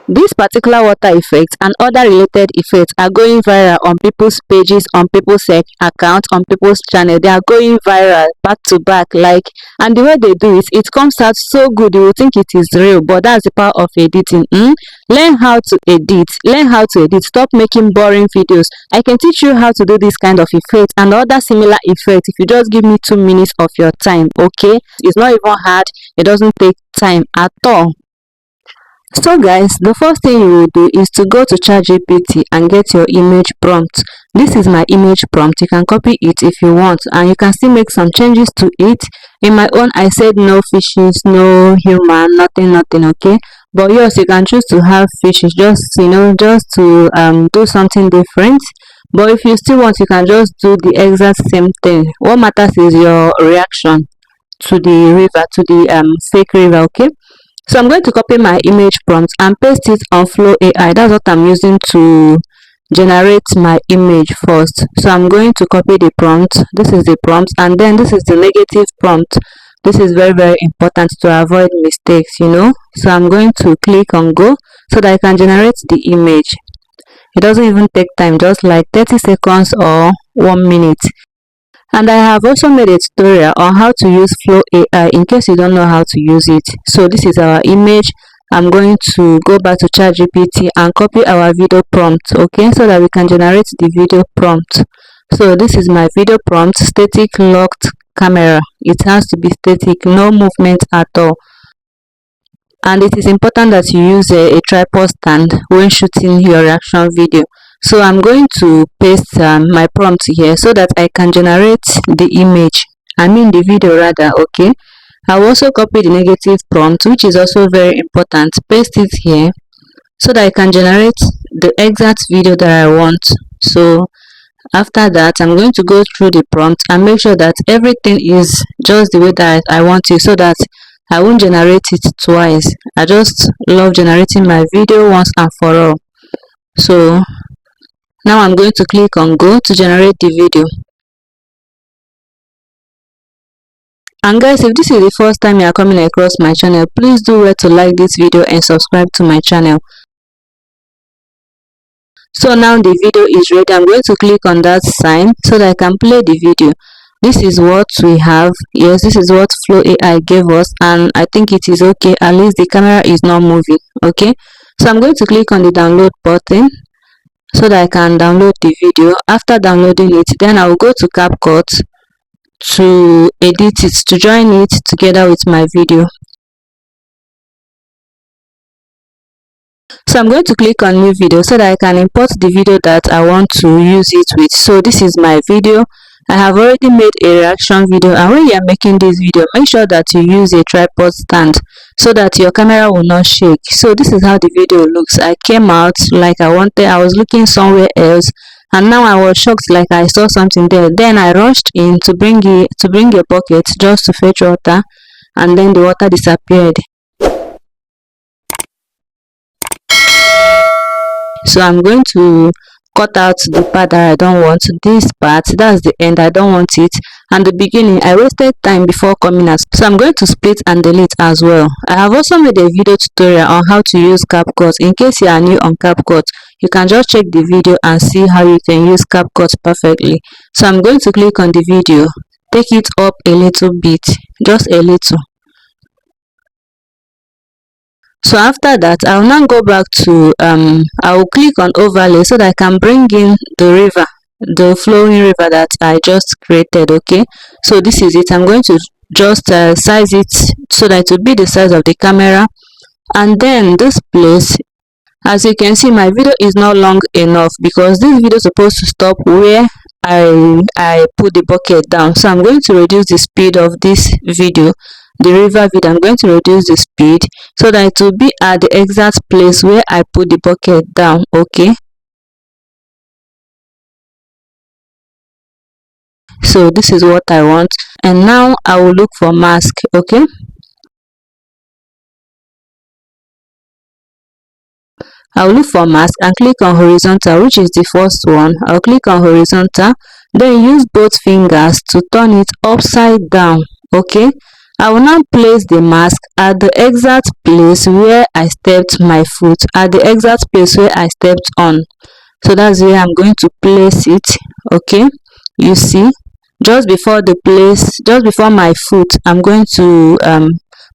This particular water effect and other related effects are going viral on people's pages, on people's accounts, on people's channel. They are going viral back to back, like, and the way they do it, it comes out so good. You will think it is real, but that's the power of editing. Learn how to edit. Learn how to edit. Stop making boring videos. I can teach you how to do this kind of effect and other similar effects if you just give me 2 minutes of your time. Okay, it's not even hard. It doesn't take time at all. So guys, the first thing you will do is to go to ChatGPT and get your image prompt. This is my image prompt. You can copy it if you want, and you can still make some changes to it. In my own, I said no fishes, no human, nothing, okay? But yours, you can choose to have fishes, just to do something different. But if you still want, you can just do the exact same thing. What matters is your reaction to the river, to the fake river, okay? So I'm going to copy my image prompt and paste it on Flow AI. That's what I'm using to generate my image first. So I'm going to copy the prompt. This is the prompt, and then this is the negative prompt. This is very, very important to avoid mistakes, So I'm going to click on go so that I can generate the image. It doesn't even take time, just like 30 seconds or 1 minute. And I have also made a tutorial on how to use Flow AI in case you don't know how to use it. So this is our image. I'm going to go back to ChatGPT and copy our video prompt, okay, so that we can generate the video prompt. So this is my video prompt: static locked camera. It has to be static, no movement at all. And it is important that you use a tripod stand when shooting your reaction video. So I'm going to paste my prompt here so that I can generate the image, the video rather, okay? I'll also copy the negative prompt, which is also very important. Paste it here so that I can generate the exact video that I want. So after that, I'm going to go through the prompt and make sure that everything is just the way that I want it, so that I won't generate it twice. I just love generating my video once and for all. So now I'm going to click on go to generate the video. And guys, if this is the first time you are coming across my channel, please do well to like this video and subscribe to my channel. So now the video is ready. I'm going to click on that sign so that I can play the video. This is what we have. Yes, this is what Flow AI gave us, and I think it is okay. At least the camera is not moving, okay? So I'm going to click on the download button so that I can download the video. After downloading it, then I will go to CapCut to edit it, to join it together with my video. So I'm going to click on new video so that I can import the video that I want to use it with. So this is my video. I have already made a reaction video, and when you are making this video, make sure that you use a tripod stand so that your camera will not shake. So this is how the video looks. I came out like I wanted. I was looking somewhere else, and now I was shocked, like I saw something there. Then I rushed in to bring a bucket just to fetch water, and then the water disappeared. So I'm going to cut out the part that I don't want. This part, that's the end, I don't want it. And the beginning, I wasted time before coming out, so I'm going to split and delete as well. I have also made a video tutorial on how to use CapCut. In case you are new on CapCut, you can just check the video and see how you can use CapCut perfectly. So I'm going to click on the video, take it up a little bit, just a little. So after that, I'll now go back to I will click on overlay so that I can bring in the river, the flowing river that I just created, okay? So this is it. I'm going to just size it so that it will be the size of the camera. And then this place, as you can see, my video is not long enough because this video is supposed to stop where I put the bucket down. So I'm going to reduce the speed of this video, the river video. I'm going to reduce the speed so that it will be at the exact place where I put the bucket down, okay? So this is what I want, and now I will look for mask, okay? I'll look for mask and click on horizontal, which is the first one. I'll click on horizontal, then use both fingers to turn it upside down, okay? I will now place the mask at the exact place where I stepped my foot, at the exact place where I stepped on. So that's where I'm going to place it. Okay, you see, just before my foot, I'm going to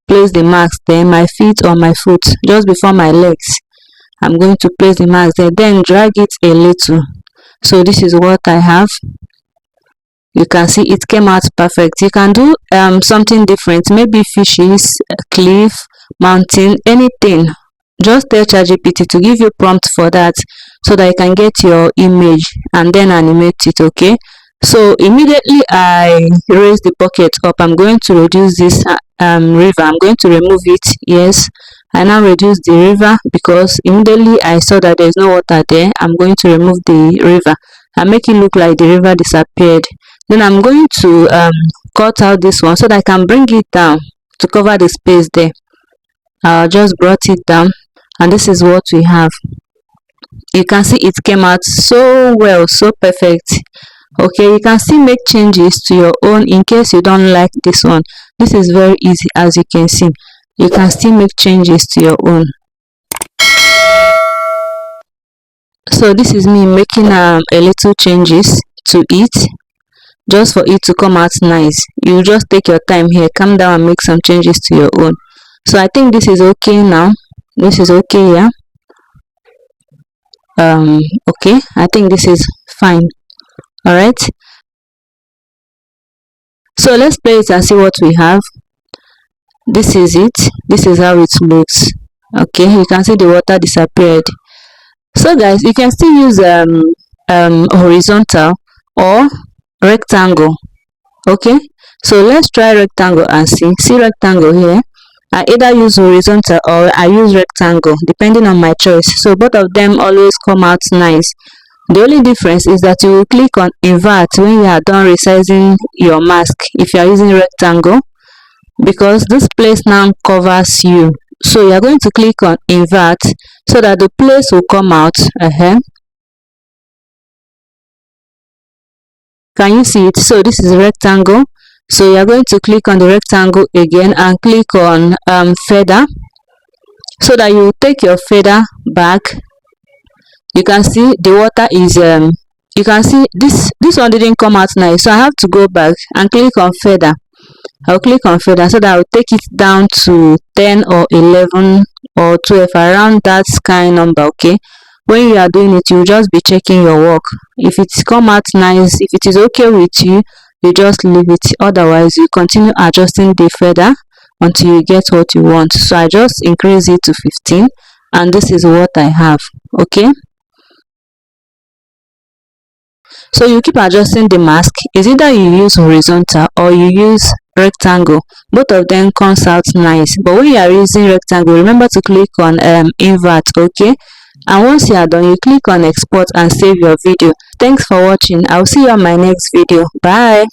place the mask. Then my feet on my foot, just before my legs, I'm going to place the mask there, then drag it a little. So this is what I have. You can see it came out perfect. You can do something different, maybe fishes, cliff, mountain, anything. Just tell ChatGPT to give you prompt for that, so that you can get your image and then animate it. Okay, so immediately I raise the bucket up, I'm going to reduce this river. I'm going to remove it. Yes, I now reduce the river because immediately I saw that there's no water there. I'm going to remove the river and make it look like the river disappeared. Then I'm going to cut out this one so that I can bring it down to cover the space there. I just brought it down, and this is what we have. You can see it came out so well, so perfect. Okay, you can still make changes to your own in case you don't like this one. This is very easy. As you can see, you can still make changes to your own. So this is me making a little changes to it, just for it to come out nice. You just take your time here, calm down and make some changes to your own. So I think this is okay now. This is okay, yeah. Okay, I think this is fine. All right, so let's play it and see what we have. This is it. This is how it looks. Okay, you can see the water disappeared. So guys, you can still use horizontal or rectangle. Okay, so let's try rectangle and see rectangle here. I either use horizontal or I use rectangle, depending on my choice. So both of them always come out nice. The only difference is that you will click on invert when you are done resizing your mask if you are using rectangle, because this place now covers you. So you are going to click on invert so that the place will come out. Can you see it? So this is rectangle. So you are going to click on the rectangle again and click on feather, so that you take your feather back. You can see the water is you can see this one didn't come out nice, so I have to go back and click on feather. I'll click on feather so that I'll take it down to 10 or 11 or 12, around that kind number. Okay, when you are doing it, you just be checking your work. If it's come out nice, if it is okay with you, you just leave it. Otherwise, you continue adjusting the feather until you get what you want. So I just increase it to 15, and this is what I have. Okay, so you keep adjusting the mask. Is either you use horizontal or you use rectangle. Both of them comes out nice, but when you are using rectangle, remember to click on invert. Okay, and once you are done, you click on export and save your video. Thanks for watching. I'll see you on my next video. Bye.